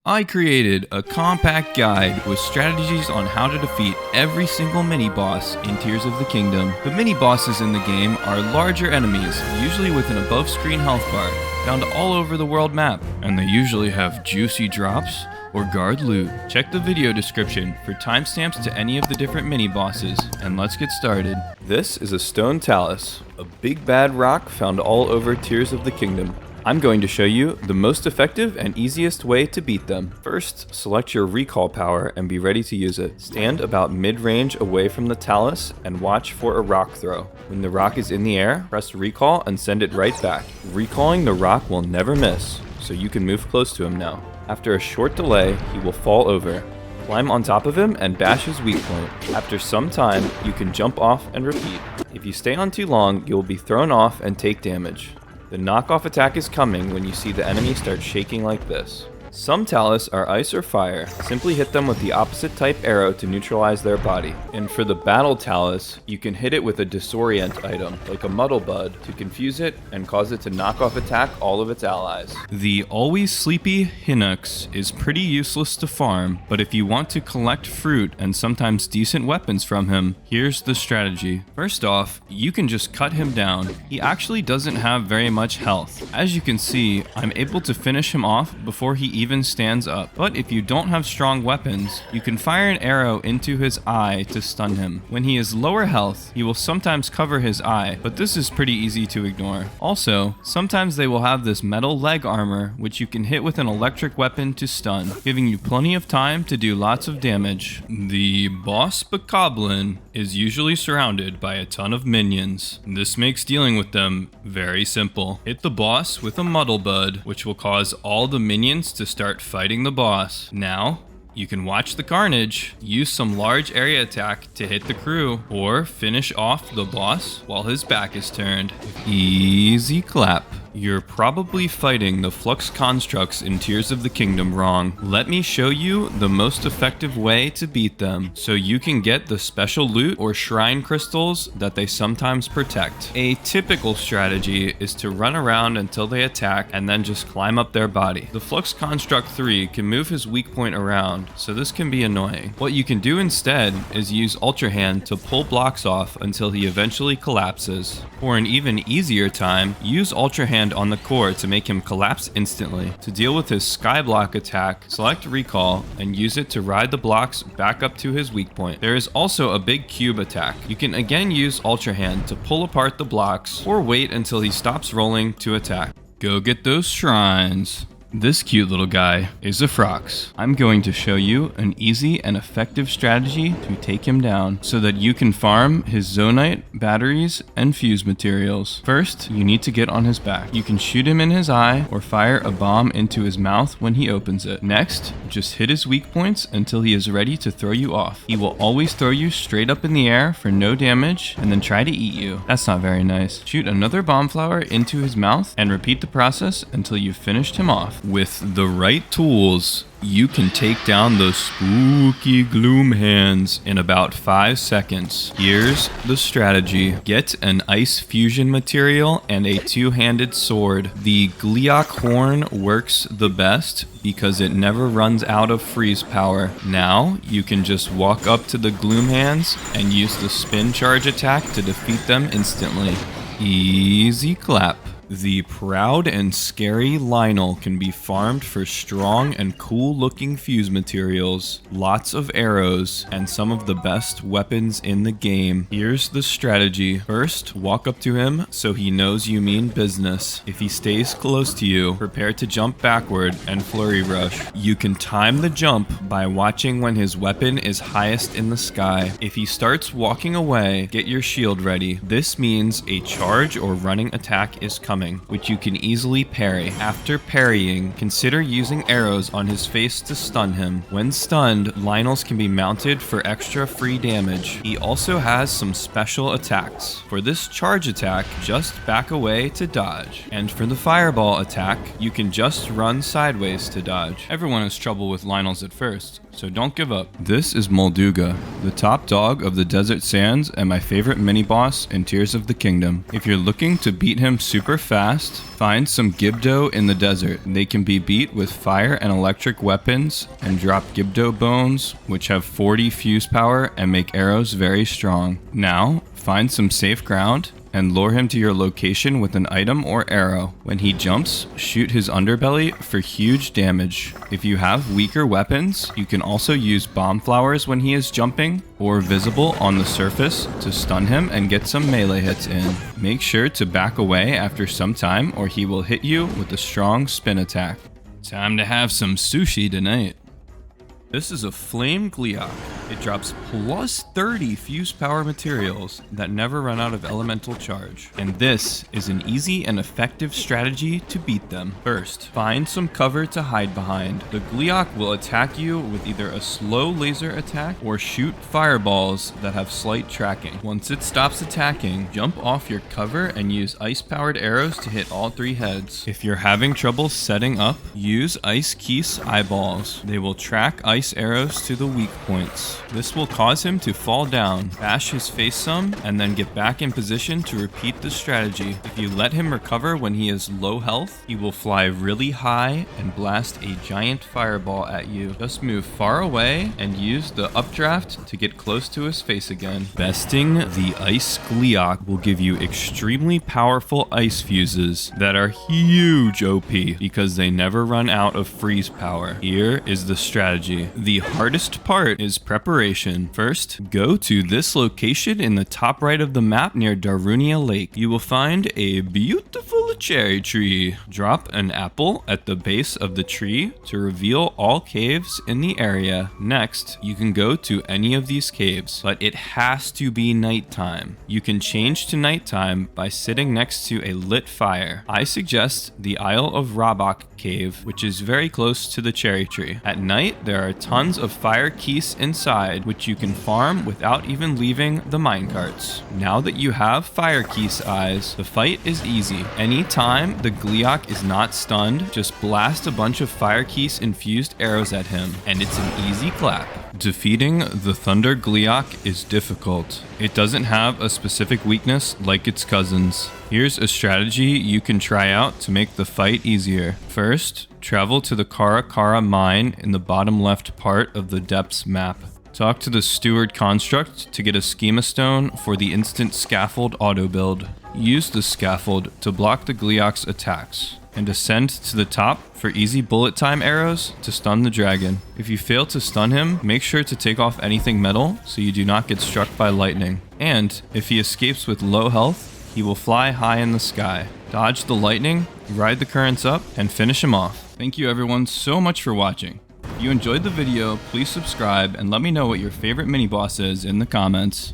I created a compact guide with strategies on how to defeat every single mini-boss in Tears of the Kingdom. The mini-bosses in the game are larger enemies, usually with an above-screen health bar, found all over the world map, and they usually have juicy drops or guard loot. Check the video description for timestamps to any of the different mini-bosses, and let's get started. This is a stone talus, a big bad rock found all over Tears of the Kingdom. I'm going to show you the most effective and easiest way to beat them. First, select your recall power and be ready to use it. Stand about mid-range away from the talus and watch for a rock throw. When the rock is in the air, press recall and send it right back. Recalling the rock will never miss, so you can move close to him now. After a short delay, he will fall over. Climb on top of him and bash his weak point. After some time, you can jump off and repeat. If you stay on too long, you will be thrown off and take damage. The knockoff attack is coming when you see the enemy start shaking like this. Some talus are ice or fire. Simply hit them with the opposite type arrow to neutralize their body. And for the battle talus, you can hit it with a disorient item, like a muddle bud, to confuse it and cause it to knock off attack all of its allies. The always sleepy Hinox is pretty useless to farm, but if you want to collect fruit and sometimes decent weapons from him, here's the strategy. First off, you can just cut him down. He actually doesn't have very much health. As you can see, I'm able to finish him off before he even stands up. But if you don't have strong weapons, you can fire an arrow into his eye to stun him. When he is lower health, he will sometimes cover his eye, but this is pretty easy to ignore. Also, sometimes they will have this metal leg armor, which you can hit with an electric weapon to stun, giving you plenty of time to do lots of damage. The boss Bokoblin is usually surrounded by a ton of minions. This makes dealing with them very simple. Hit the boss with a muddle bud, which will cause all the minions to start fighting the boss. Now, you can watch the carnage, use some large area attack to hit the crew, or finish off the boss while his back is turned. Easy clap. You're probably fighting the Flux Constructs in Tears of the Kingdom wrong. Let me show you the most effective way to beat them, so you can get the special loot or shrine crystals that they sometimes protect. A typical strategy is to run around until they attack and then just climb up their body. The Flux Construct 3 can move his weak point around, so this can be annoying. What you can do instead is use Ultra Hand to pull blocks off until he eventually collapses. For an even easier time, use Ultra Hand on the core to make him collapse instantly. To deal with his skyblock attack, select recall and use it to ride the blocks back up to his weak point. There is also a big cube attack. You can again use Ultra Hand to pull apart the blocks or wait until he stops rolling to attack. Go get those shrines. This cute little guy is a Frox. I'm going to show you an easy and effective strategy to take him down so that you can farm his zonite, batteries, and fuse materials. First, you need to get on his back. You can shoot him in his eye or fire a bomb into his mouth when he opens it. Next, just hit his weak points until he is ready to throw you off. He will always throw you straight up in the air for no damage and then try to eat you. That's not very nice. Shoot another bomb flower into his mouth and repeat the process until you've finished him off. With the right tools, you can take down those spooky Gloom Hands in about 5 seconds. Here's the strategy. Get an ice fusion material and a two-handed sword. The Gleeok horn works the best because it never runs out of freeze power. Now, you can just walk up to the Gloom Hands and use the spin charge attack to defeat them instantly. Easy clap. The proud and scary Lynel can be farmed for strong and cool looking fuse materials, lots of arrows, and some of the best weapons in the game. Here's the strategy. First, walk up to him so he knows you mean business. If he stays close to you, prepare to jump backward and flurry rush. You can time the jump by watching when his weapon is highest in the sky. If he starts walking away, get your shield ready. This means a charge or running attack is coming, which you can easily parry. After parrying, consider using arrows on his face to stun him. When stunned, Lynels can be mounted for extra free damage. He also has some special attacks. For this charge attack, just back away to dodge. And for the fireball attack, you can just run sideways to dodge. Everyone has trouble with Lynels at first, so don't give up. This is Molduga, the top dog of the desert sands and my favorite mini-boss in Tears of the Kingdom. If you're looking to beat him super fast, fast, find some Gibdo in the desert. They can be beat with fire and electric weapons and drop Gibdo bones, which have 40 fuse power and make arrows very strong. Now, find some safe ground and lure him to your location with an item or arrow. When he jumps, shoot his underbelly for huge damage. If you have weaker weapons, you can also use bomb flowers when he is jumping or visible on the surface to stun him and get some melee hits in. Make sure to back away after some time or he will hit you with a strong spin attack. Time to have some sushi tonight. This is a flame Gleeok. It drops plus 30 fuse power materials that never run out of elemental charge. And this is an easy and effective strategy to beat them. First, find some cover to hide behind. The Gleeok will attack you with either a slow laser attack or shoot fireballs that have slight tracking. Once it stops attacking, jump off your cover and use ice-powered arrows to hit all 3 heads. If you're having trouble setting up, use Ice Keese eyeballs. They will track ice arrows to the weak points. This will cause him to fall down, bash his face some, and then get back in position to repeat the strategy. If you let him recover when he is low health, he will fly really high and blast a giant fireball at you. Just move far away and use the updraft to get close to his face again. Besting the Ice Gleeok will give you extremely powerful ice fuses that are huge OP because they never run out of freeze power. Here is the strategy. The hardest part is preparation. First, go to this location in the top right of the map near Darunia Lake. You will find a beautiful cherry tree. Drop an apple at the base of the tree to reveal all caves in the area. Next, you can go to any of these caves, but it has to be nighttime. You can change to nighttime by sitting next to a lit fire. I suggest the Isle of Rabok cave, which is very close to the cherry tree. At night, there are tons of fire keys inside, which you can farm without even leaving the minecarts. Now that you have fire keys eyes, the fight is easy. Anytime the Gleeok is not stunned, just blast a bunch of fire keys infused arrows at him, and it's an easy clap. Defeating the Thunder Gleeok is difficult. It doesn't have a specific weakness like its cousins. Here's a strategy you can try out to make the fight easier. First, travel to the Kara Kara mine in the bottom left part of the Depths map. Talk to the Steward Construct to get a Schema Stone for the instant scaffold auto build. Use the scaffold to block the Gleeok's attacks, and ascend to the top for easy bullet time arrows to stun the dragon. If you fail to stun him, make sure to take off anything metal so you do not get struck by lightning. And if he escapes with low health, he will fly high in the sky. Dodge the lightning, ride the currents up, and finish him off. Thank you everyone so much for watching. If you enjoyed the video, please subscribe and let me know what your favorite mini boss is in the comments.